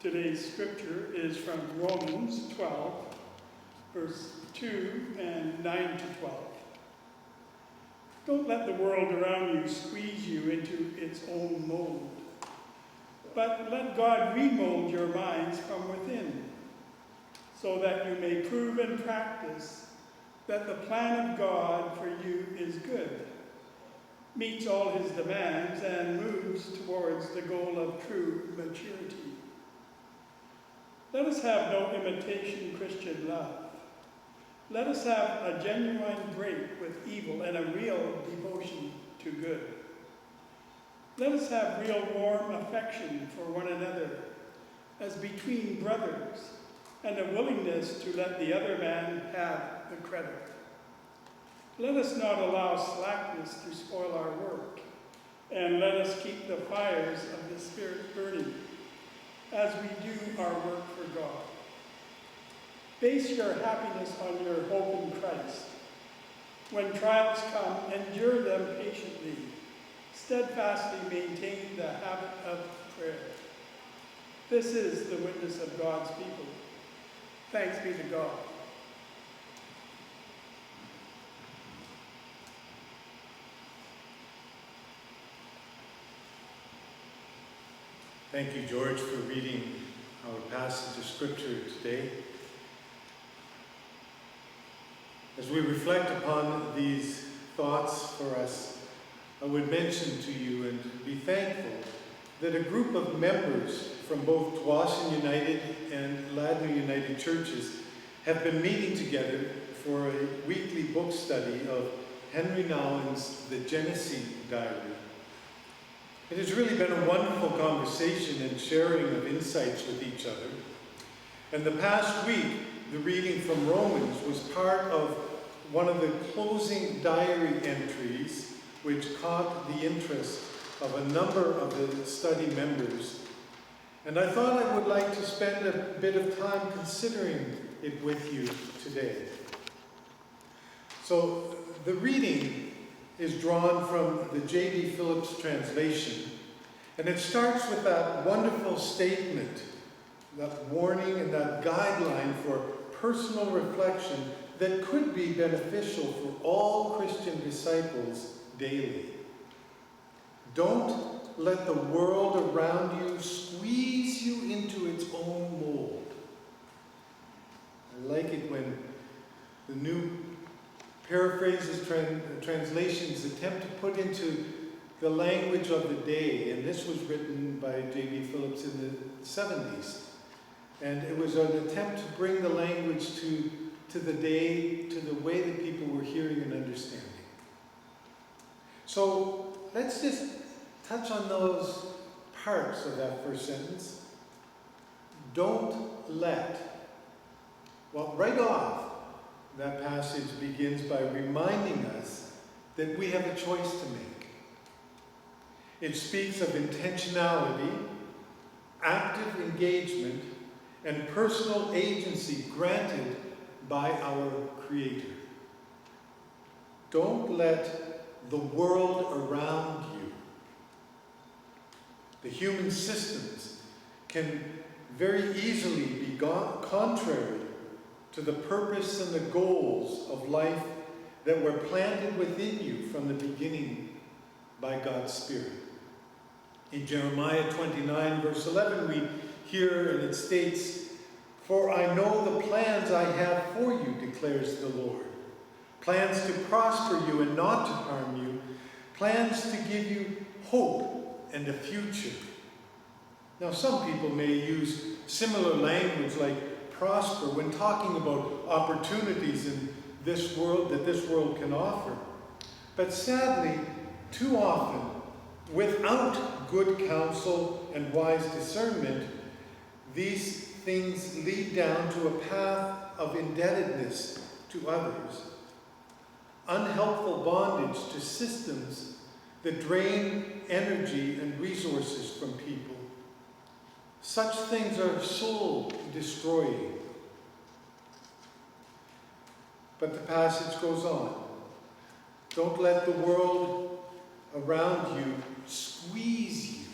Today's scripture is from Romans 12, verse 2 and 9 to 12. Don't let the world around you squeeze you into its own mold, but let God remold your minds from within, so that you may prove and practice that the plan of God for you is good, meets all his demands, and moves towards the goal of true maturity. Let us have no imitation Christian love. Let us have a genuine break with evil and a real devotion to good. Let us have real warm affection for one another as between brothers, and a willingness to let the other man have the credit. Let us not allow slackness to spoil our work, and let us keep the fires of the Spirit burning as we do our work for God. Base your happiness on your hope in Christ. When trials come, endure them patiently. Steadfastly maintain the habit of prayer. This is the witness of God's people. Thanks be to God. Thank you, George, for reading our passage of Scripture today. As we reflect upon these thoughts for us, I would mention to you and be thankful that a group of members from both Tsawwassen United and Ladner United churches have been meeting together for a weekly book study of Henry Nouwen's The Genesee Diary. It has really been a wonderful conversation and sharing of insights with each other. And the past week, the reading from Romans was part of one of the closing diary entries which caught the interest of a number of the study members. And I thought I would like to spend a bit of time considering it with you today. So the reading is drawn from the J.B. Phillips translation, and it starts with that wonderful statement, that warning and that guideline for personal reflection that could be beneficial for all Christian disciples daily. Don't let the world around you squeeze you into its own mold. I like it when the new paraphrases, translations attempt to put into the language of the day, and this was written by J.B. Phillips in the 70s. And it was an attempt to bring the language to the day, to the way that people were hearing and understanding. So let's just touch on those parts of that first sentence. Don't let. Well, right off, that passage begins by reminding us that we have a choice to make. It speaks of intentionality, active engagement, and personal agency granted by our Creator. Don't let the world around you, the human systems, can very easily be contrary to the purpose and the goals of life that were planted within you from the beginning by God's Spirit. In Jeremiah 29, verse 11, we hear, and it states, "For I know the plans I have for you, declares the Lord. Plans to prosper you and not to harm you. Plans to give you hope and a future." Now, some people may use similar language like prosper when talking about opportunities in this world that this world can offer. But sadly, too often, without good counsel and wise discernment, these things lead down to a path of indebtedness to others, unhelpful bondage to systems that drain energy and resources from people. Such things are soul destroying. But the passage goes on. Don't let the world around you squeeze you.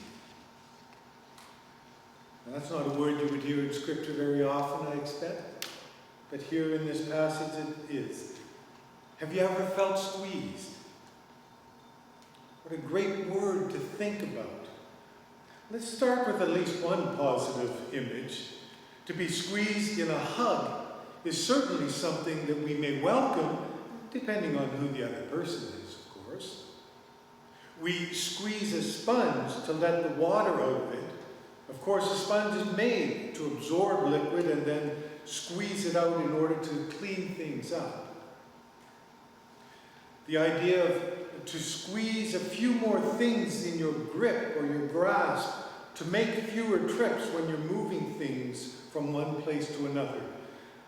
Now, that's not a word you would hear in Scripture very often, I expect, but here in this passage it is. Have you ever felt squeezed? What a great word to think about. Let's start with at least one positive image. To be squeezed in a hug is certainly something that we may welcome, depending on who the other person is, of course. We squeeze a sponge to let the water out of it. Of course, a sponge is made to absorb liquid and then squeeze it out in order to clean things up. The idea of to squeeze a few more things in your grip or your grasp to make fewer trips when you're moving things from one place to another.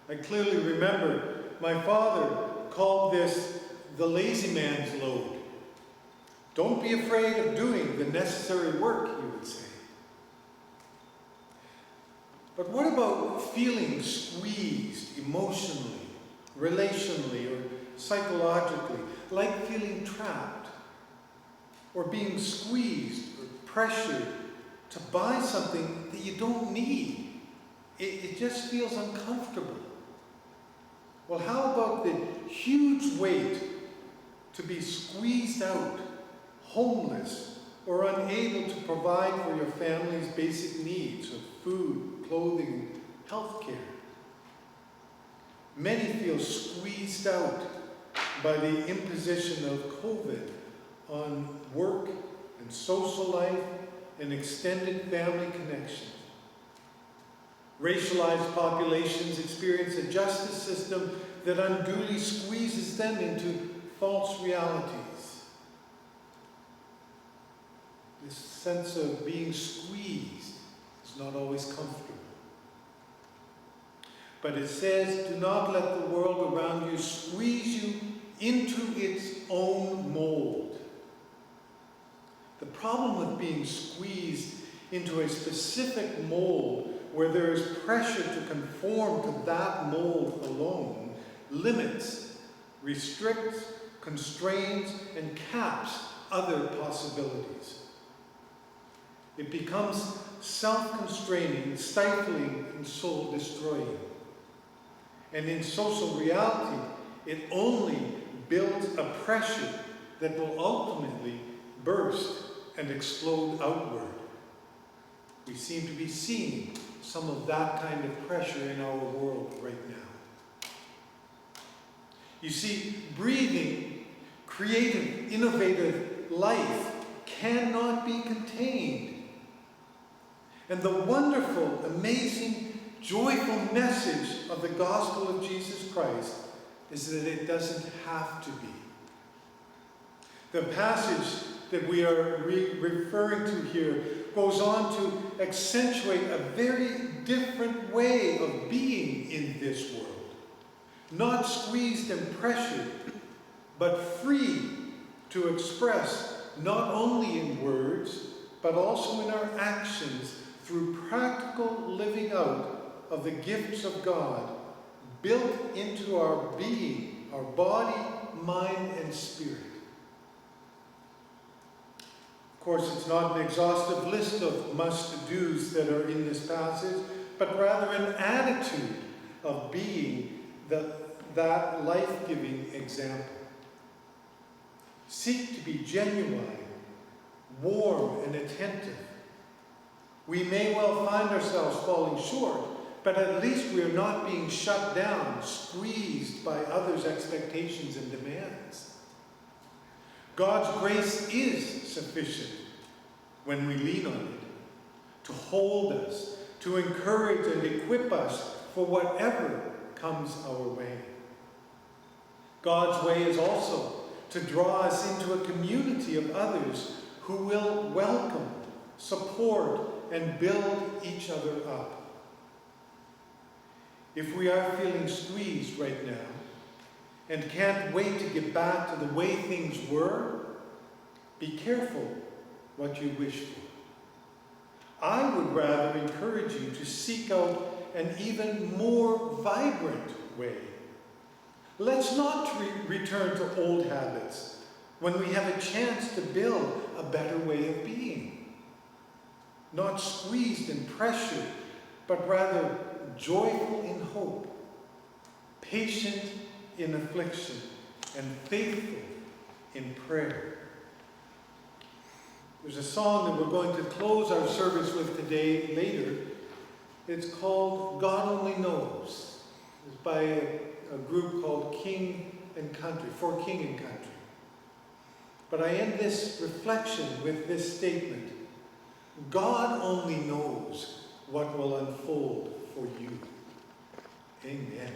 I clearly remember my father called this the lazy man's load. Don't be afraid of doing the necessary work, he would say. But what about feeling squeezed emotionally, relationally, or psychologically, like feeling trapped, or being squeezed or pressured to buy something that you don't need? It just feels uncomfortable. Well, how about the huge weight to be squeezed out, homeless, or unable to provide for your family's basic needs of food, clothing, health care? Many feel squeezed out by the imposition of COVID on work and social life and extended family connections. Racialized populations experience a justice system that unduly squeezes them into false realities. This sense of being squeezed is not always comfortable. But it says, do not let the world around you squeeze you into its own mold. The problem with being squeezed into a specific mold where there is pressure to conform to that mold alone limits, restricts, constrains, and caps other possibilities. It becomes self-constraining, stifling, and soul-destroying. And in social reality, it only builds a pressure that will ultimately burst and explode outward. We seem to be seeing some of that kind of pressure in our world right now. You see, breathing, creative, innovative life cannot be contained. And the wonderful, amazing, joyful message of the gospel of Jesus Christ is that it doesn't have to be. The passage that we are referring to here goes on to accentuate a very different way of being in this world. Not squeezed and pressured, but free to express not only in words, but also in our actions through practical living out of the gifts of God built into our being, our body, mind, and spirit. Of course, it's not an exhaustive list of must-dos that are in this passage, but rather an attitude of being that life-giving example. Seek to be genuine, warm, and attentive. We may well find ourselves falling short, but at least we are not being shut down, squeezed by others' expectations and demands. God's grace is sufficient when we lean on it, to hold us, to encourage and equip us for whatever comes our way. God's way is also to draw us into a community of others who will welcome, support, and build each other up. If we are feeling squeezed right now and can't wait to get back to the way things were, be careful what you wish for. I would rather encourage you to seek out an even more vibrant way. Let's not return to old habits when we have a chance to build a better way of being. not squeezed and pressured, but rather joyful in hope, patient in affliction, and faithful in prayer. There's a song that we're going to close our service with today, later. It's called God Only Knows. It's by a group called King and Country, For King and Country. But I end this reflection with this statement: God only knows what will unfold for you. Amen.